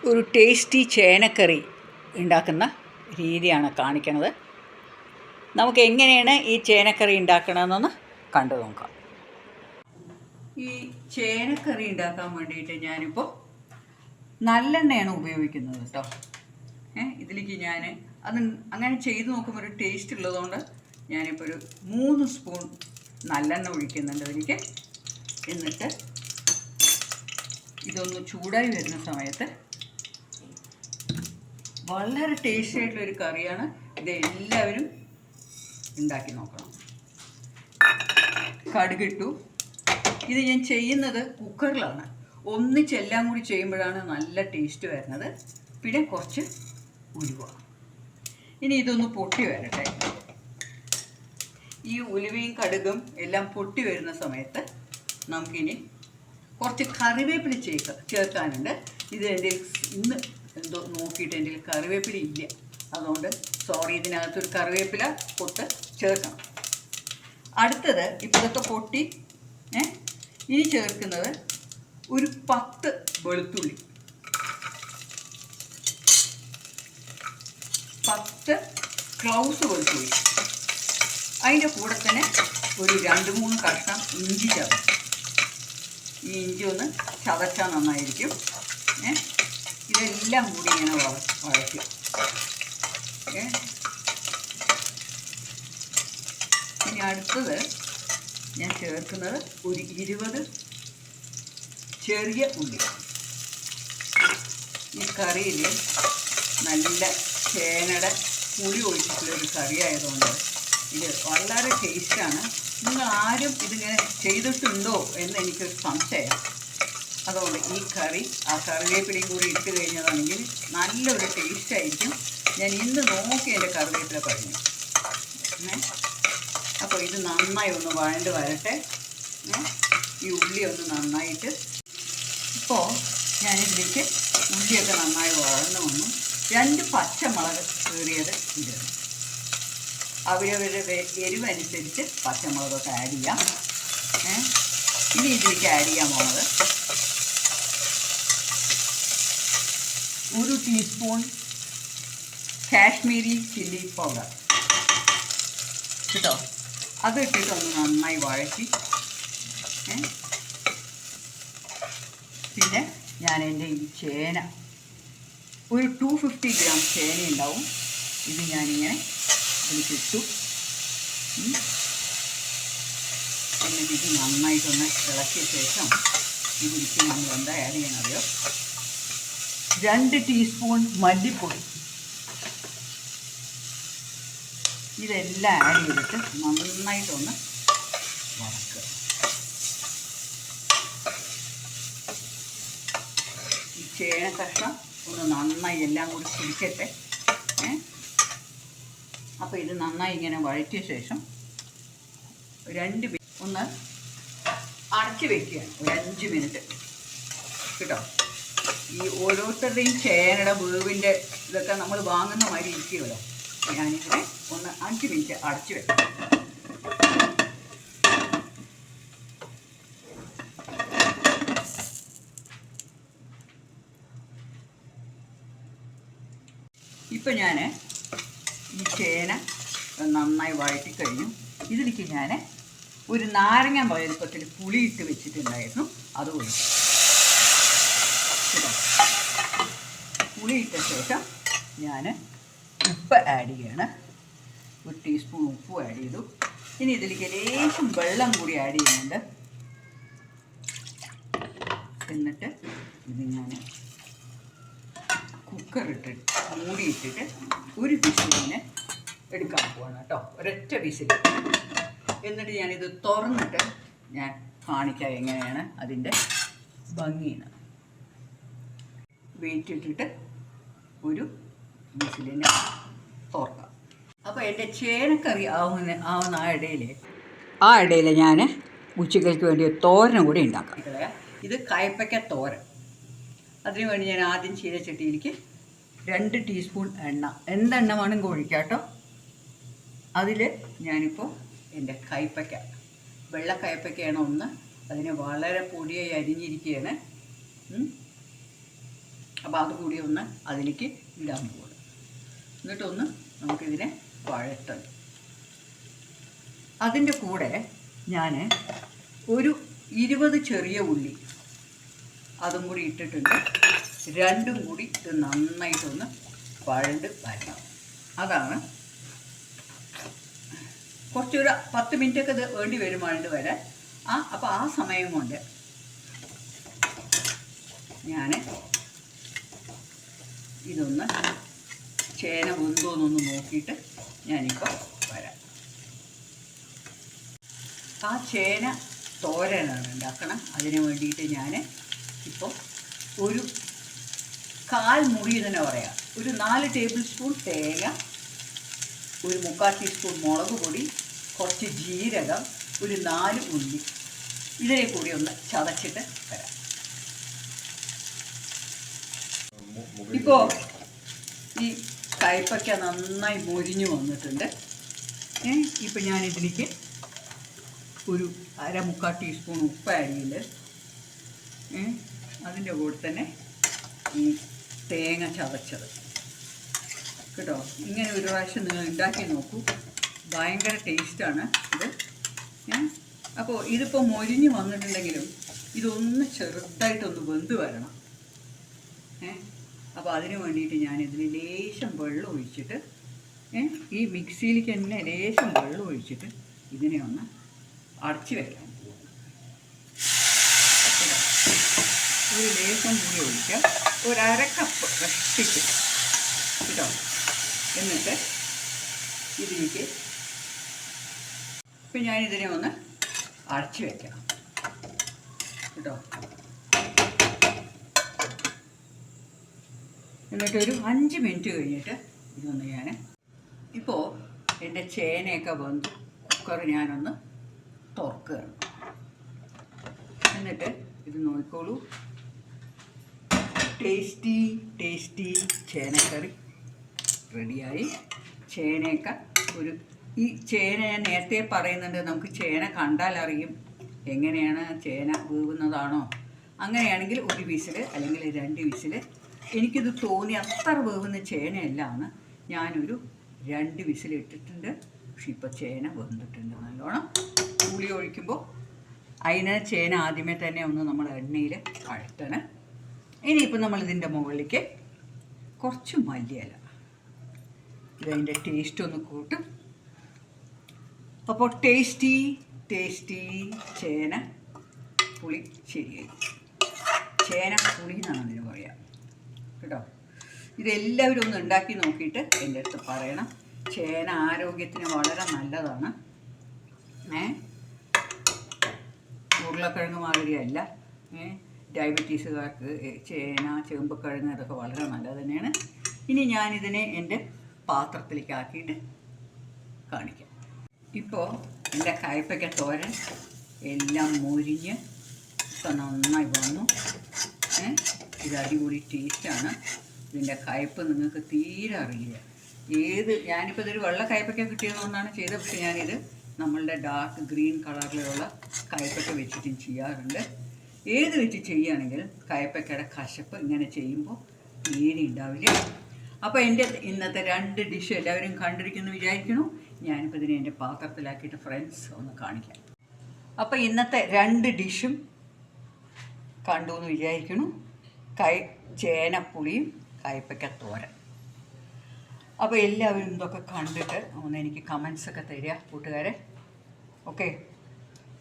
ഒരു ടേസ്റ്റി ചേനക്കറി ഉണ്ടാക്കുന്ന രീതിയാണ് കാണിക്കുന്നത്. നമുക്ക് എങ്ങനെയാണ് ഈ ചേനക്കറി ഉണ്ടാക്കണമെന്നൊന്ന് കണ്ടു നോക്കാം. ഈ ചേനക്കറി ഉണ്ടാക്കാൻ വേണ്ടിയിട്ട് ഞാനിപ്പോൾ നല്ലെണ്ണയാണ് ഉപയോഗിക്കുന്നത് കേട്ടോ. ഇതിലേക്ക് ഞാൻ അത് അങ്ങനെ ചെയ്ത് നോക്കുമ്പോൾ ഒരു ടേസ്റ്റ് ഉള്ളതുകൊണ്ട് ഞാനിപ്പോൾ ഒരു 3 സ്പൂൺ നല്ലെണ്ണ ഒഴിക്കുന്നുണ്ട് അതിലേക്ക്. എന്നിട്ട് ഇതൊന്ന് ചൂടായി വരുന്ന സമയത്ത് വളരെ ടേസ്റ്റി ആയിട്ടുള്ളൊരു കറിയാണ്. ഇതെല്ലാവരും ഉണ്ടാക്കി നോക്കണം. കടുകിട്ടു. ഇത് ഞാൻ ചെയ്യുന്നത് കുക്കറിലാണ്. ഒന്നിച്ചെല്ലാം കൂടി ചെയ്യുമ്പോഴാണ് നല്ല ടേസ്റ്റ് വരുന്നത്. പിന്നെ കുറച്ച് ഉലുവ. ഇനി ഇതൊന്ന് പൊട്ടി വരട്ടെ. ഈ ഉലുവയും കടുകും എല്ലാം പൊട്ടി വരുന്ന സമയത്ത് നമുക്കിനി കുറച്ച് കറിവേപ്പില ചേർക്കാനുണ്ട്. ഇത് എൻ്റെ ഇന്ന് എന്തോ നോക്കിയിട്ട് എൻ്റെ കറിവേപ്പില ഇല്ല, അതുകൊണ്ട് സോറി, ഇതിനകത്തൊരു കറിവേപ്പില പൊട്ട് ചേർക്കണം. അടുത്തത് ഇപ്പോഴത്തെ പൊട്ടി ഇനി ചേർക്കുന്നത് ഒരു 10 വെളുത്തുള്ളി, 10 ക്ലൗസ് വെളുത്തുള്ളി. അതിൻ്റെ കൂടെ തന്നെ ഒരു 2-3 കഷ്ണം ഇഞ്ചി ചേർക്കും. ഈ ഇഞ്ചി ഒന്ന് ചതച്ചാൽ നന്നായിരിക്കും. ഇതെല്ലാം കൂടി ഇങ്ങനെ വഴറ്റുക. ഇനി അടുത്തത് ഞാൻ ചേർക്കുന്നത് ഒരു 20 ചെറിയ ഉള്ളി. ഈ കറിയിൽ നല്ല ചേനയുടെ പുളി ഒഴിച്ചിട്ടുള്ളൊരു കറി ആയതുകൊണ്ട് ഇത് വളരെ ടേസ്റ്റാണ്. നിങ്ങൾ ആരും ഇതിങ്ങനെ ചെയ്തിട്ടുണ്ടോ എന്ന് എനിക്കൊരു സംശയം. അതുകൊണ്ട് ഈ കറി ആ കറിവേപ്പിലയും കൂടി ഇട്ട് കഴിഞ്ഞതാണെങ്കിൽ നല്ലൊരു ടേസ്റ്റായിരിക്കും. ഞാൻ ഇന്ന് നോക്കി എൻ്റെ കറിവേപ്പില കഴിഞ്ഞു. അപ്പോൾ ഇത് നന്നായി ഒന്ന് വഴണ്ട് വരട്ടെ. ഈ ഉള്ളി ഒന്ന് നന്നായിട്ട് ഇപ്പോൾ ഞാനിതിലേക്ക് ഉള്ളിയൊക്കെ നന്നായി വഴന്നു വന്നു. 2 പച്ചമുളക് കീറിയത് ഇടണം. അവരവരുടെ എരിവനുസരിച്ച് പച്ചമുളകൊക്കെ ആഡ് ചെയ്യാം. ഇനി ഇതിലേക്ക് ആഡ് ചെയ്യാൻ പോകുന്നത് 1 ടീസ്പൂൺ കാശ്മീരി ചില്ലി പൗഡർ കേട്ടോ. അത് ഇട്ടിട്ടൊന്ന് നന്നായി വഴറ്റി. പിന്നെ ഞാൻ എൻ്റെ ഈ ചേന ഒരു 250 ഗ്രാം ചേന ഉണ്ടാവും. ഇത് ഞാനിങ്ങനെ ഇതിലിട്ടു. എന്നിട്ട് ഇത് നന്നായിട്ടൊന്ന് ഇളക്കിയ ശേഷം ഇതിലേക്ക് നമ്മൾ എന്താ ആഡ് ചെയ്യണറിയോ, 2 ടീസ്പൂൺ മല്ലിപ്പൊടി. ഇതെല്ലാം ആഡ് ചെയ്തിട്ട് നന്നായിട്ടൊന്ന് വറക്കുക. ഈ ചേന കഷ്ണം ഒന്ന് നന്നായി എല്ലാം കൂടി പിടിക്കട്ടെ. അപ്പോൾ ഇത് നന്നായി ഇങ്ങനെ വഴറ്റിയ ശേഷം 2 ഒന്ന് അടച്ച് വയ്ക്കുകയാണ് ഒരു 5 മിനിറ്റ് കേട്ടോ. ഈ ഓരോരുത്തരുടെയും ചേനയുടെ വേവിൻ്റെ ഇതൊക്കെ നമ്മൾ വാങ്ങുന്ന മാതിരി ഇരിക്കുമല്ലോ. ഞാനിങ്ങനെ ഒന്ന് 5 മിനിറ്റ് അടച്ച് വെക്കാം. ഇപ്പം ഞാൻ ഈ ചേന നന്നായി വഴറ്റിക്കഴിഞ്ഞു. ഇതിലേക്ക് ഞാൻ ഒരു നാരങ്ങ വലുപ്പത്തിൽ പുളി ഇട്ട് വെച്ചിട്ടുണ്ടായിരുന്നു. അത് ഒഴിച്ചു. പുളി ഇട്ട ശേഷം ഞാൻ ഉപ്പ് ആഡ് ചെയ്യാണ്. 1 ടീസ്പൂൺ ഉപ്പും ആഡ് ചെയ്തു. ഇനി ഇതിലേക്ക് ലേശം വെള്ളം കൂടി ആഡ് ചെയ്യുന്നുണ്ട്. എന്നിട്ട് ഇത് ഞാൻ കുക്കറിട്ടിട്ട് മൂടിയിട്ടിട്ട് ഒരു വിസിലിനെ എടുക്കാൻ പോവാണ് കേട്ടോ. ഒരൊറ്റ വിസിൽ. എന്നിട്ട് ഞാനിത് തുറന്നിട്ട് ഞാൻ കാണിക്കാം എങ്ങനെയാണ് അതിൻ്റെ ഭംഗിയാണ്. വെയിറ്റ് ഇട്ടിട്ട് ഒരു വിസിലിനെ തുറക്കാം. അപ്പോൾ എൻ്റെ ചേനക്കറി ആവുന്ന ആ ഇടയിൽ ഞാൻ ഉച്ചക്കൽക്ക് വേണ്ടി തോരനും കൂടി ഉണ്ടാക്കാം. ഇത് കയ്പ്പയ്ക്ക തോരൻ. അതിനു വേണ്ടി ഞാൻ ആദ്യം ചീനച്ചട്ടിയിലേക്ക് 2 ടീസ്പൂൺ എണ്ണ, എന്തെണ്ണ വേണമെങ്കിൽ ഒഴിക്കാം കേട്ടോ. അതിൽ ഞാനിപ്പോൾ എൻ്റെ കയ്പ്പയ്ക്ക, വെള്ള കയ്പ്പയ്ക്കയാണ് ഒന്ന്, അതിനെ വളരെ പൊടിയായി അരിഞ്ഞിരിക്കുകയാണ്. അപ്പോൾ അതുകൂടി ഒന്ന് അതിലേക്ക് ഇടാൻ പോകും. എന്നിട്ടൊന്ന് നമുക്കിതിനെ വഴറ്റണം. അതിൻ്റെ കൂടെ ഞാൻ ഒരു 20 ചെറിയ ഉള്ളി അതും കൂടി ഇട്ടിട്ടുണ്ട്. രണ്ടും കൂടി ഇത് നന്നായിട്ടൊന്ന് വഴണ്ട് വരണം. അതാണ് കുറച്ചൊരു 10 മിനിറ്റൊക്കെ ഇത് വേണ്ടി വരും വഴണ്ട് വരാൻ. അപ്പോൾ ആ സമയം കൊണ്ട് ഞാൻ ഇതൊന്ന് ചേന വെന്തോന്നൊന്ന് നോക്കിയിട്ട് ഞാനിപ്പോൾ വരാം. ആ ചേന തോരനാണ് ഉണ്ടാക്കണം. അതിന് വേണ്ടിയിട്ട് ഞാൻ ഇപ്പോൾ ഒരു 1/4 മുറി തന്നെ പറയാം. ഒരു 4 ടേബിൾ സ്പൂൺ തേങ്ങ, ഒരു 3/4 ടീസ്പൂൺ മുളക് പൊടി, കുറച്ച് ജീരകം, ഒരു 4 ഉള്ളി, ഇതിനെ കൂടി ഒന്ന് ചതച്ചിട്ട് തരാം. ഇപ്പോൾ ഈ കയ്പയ്ക്ക നന്നായി മൊരിഞ്ഞു വന്നിട്ടുണ്ട്. ഇപ്പം ഞാനിതിലേക്ക് ഒരു 1/4 ടീസ്പൂൺ ഉപ്പ് ആഡ് ചെയ്ത് അതിൻ്റെ കൂടെ തന്നെ ഈ തേങ്ങ ചതച്ചത് കേട്ടോ. ഇങ്ങനെ ഒരു പ്രാവശ്യം നിങ്ങൾ ഉണ്ടാക്കി നോക്കൂ, ഭയങ്കര ടേസ്റ്റാണ് ഇത്. അപ്പോൾ ഇതിപ്പോൾ മൊരിഞ്ഞ് വന്നിട്ടുണ്ടെങ്കിലും ഇതൊന്ന് ചെറുതായിട്ടൊന്ന് വെന്ത് വരണം. അപ്പോൾ അതിന് വേണ്ടിയിട്ട് ഞാനിതിൽ ലേശം വെള്ളം ഒഴിച്ചിട്ട് ഈ മിക്സിയിലേക്ക് തന്നെ ലേശം വെള്ളം ഒഴിച്ചിട്ട് ഇതിനെ ഒന്ന് അടച്ച് വെക്കാം. ഒരു ലേശം കൂടി ഒഴിക്കുക, ഒരു 1/2 കപ്പ് കഷ്ടിച്ച് കേട്ടോ. എന്നിട്ട് ഇതിലേക്ക് ഇപ്പം ഞാനിതിനെ ഒന്ന് അടച്ച് വെക്കണം കേട്ടോ. എന്നിട്ടൊരു 5 മിനിറ്റ് കഴിഞ്ഞിട്ട് ഇതൊന്ന് ഞാൻ ഇപ്പോൾ എൻ്റെ ചേനയൊക്കെ വന്ന് കുക്കർ ഞാനൊന്ന് തുറക്കുകയാണ്. എന്നിട്ട് ഇത് നോക്കിക്കോളൂ, ടേസ്റ്റി ചേനക്കറി റെഡിയായി. ചേനയൊക്കെ ഈ ചേന ഞാൻ നേരത്തെ പറയുന്നുണ്ട്, നമുക്ക് ചേന കണ്ടാൽ അറിയും എങ്ങനെയാണ് ചേന വേവുന്നതാണോ. അങ്ങനെയാണെങ്കിൽ 1 വിസിൽ അല്ലെങ്കിൽ 2 വിസിൽ. എനിക്കിത് തോന്നി അത്ര വേവുന്ന ചേനയല്ലാന്ന് ഞാനൊരു 2 വിസിൽ ഇട്ടിട്ടുണ്ട്. പക്ഷെ ഇപ്പോൾ ചേന വെന്തിട്ടുണ്ട് നല്ലോണം. പുളി ഒഴിക്കുമ്പോൾ അതിന് ചേന ആദ്യമേ തന്നെ ഒന്ന് നമ്മൾ എണ്ണയിൽ വഴറ്റണം. ഇനിയിപ്പോൾ നമ്മളിതിൻ്റെ മുകളിലേക്ക് കുറച്ച് മല്ലിയില, ഇതതിൻ്റെ ടേസ്റ്റ് ഒന്ന് കൂട്ടും. അപ്പോൾ ടേസ്റ്റി ചേന പുളി ശരിയായി. ചേന പുളി എന്നാണ് അതിന് പറയാം കേട്ടോ. ഇതെല്ലാവരും ഒന്ന് ഉണ്ടാക്കി നോക്കിയിട്ട് എൻ്റെ അടുത്ത് പറയണം. ചേന ആരോഗ്യത്തിന് വളരെ നല്ലതാണ്. ഉരുളക്കിഴങ്ങ് മാതിരിയല്ല. ഡയബറ്റീസുകാർക്ക് ചേന, ചേമ്പുക്കിഴങ്ങ് അതൊക്കെ വളരെ നല്ലത് തന്നെയാണ്. ഇനി ഞാനിതിനെ എൻ്റെ പാത്രത്തിലേക്ക് ആക്കിയിട്ട് കാണിക്കാം. ഇപ്പോൾ എൻ്റെ കയ്പയ്ക്ക തോരൻ എല്ലാം മൊരിഞ്ഞ് ഇപ്പം നന്നായി വന്നു. ഇത് അടിപൊളി ടേസ്റ്റാണ്. ഇതിൻ്റെ കയ്പ് നിങ്ങൾക്ക് തീരെ അറിയില്ല. ഞാനിപ്പോൾ ഇതൊരു വെള്ള കയ്പയ്ക്ക കിട്ടിയതുകൊണ്ടാണ് ചെയ്തത്. പക്ഷേ ഞാനിത് നമ്മളുടെ ഡാർക്ക് ഗ്രീൻ കളറിലുള്ള കയ്പയ്ക്ക വെച്ചിട്ടും ചെയ്യാറുണ്ട്. ഏത് വെച്ച് ചെയ്യുകയാണെങ്കിൽ കയ്പയ്ക്കയുടെ കശപ്പ് ഇങ്ങനെ ചെയ്യുമ്പോൾ തീരെ ഉണ്ടാവില്ല. അപ്പോൾ എൻ്റെ ഇന്നത്തെ 2 ഡിഷ് എല്ലാവരും കണ്ടിരിക്കുന്നു വിചാരിക്കുന്നു. ഞാനിപ്പോൾ ഇതിനെ എൻ്റെ പാത്രത്തിലാക്കിയിട്ട് ഫ്രണ്ട്സ് ഒന്ന് കാണിക്കാം. അപ്പോൾ ഇന്നത്തെ 2 ഡിഷും കണ്ടു എന്ന് വിചാരിക്കുന്നു. ചേനപ്പുളിയും കയ്പയ്ക്ക തോരൻ. അപ്പോൾ എല്ലാവരും ഇതൊക്കെ കണ്ടിട്ട് ഒന്ന് എനിക്ക് കമൻസൊക്കെ തരിക കൂട്ടുകാരെ. ഓക്കെ,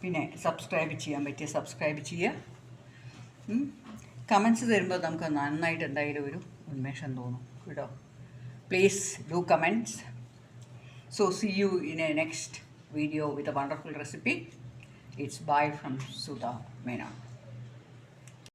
പിന്നെ സബ്സ്ക്രൈബ് ചെയ്യാൻ പറ്റിയ സബ്സ്ക്രൈബ് ചെയ്യുക. കമൻസ് തരുമ്പോൾ നമുക്ക് നന്നായിട്ട് എന്തായാലും ഒരു ഉന്മേഷം തോന്നും കേട്ടോ. Please do comments. So see you in a next video with a wonderful recipe. It's bye from Sudha Menon.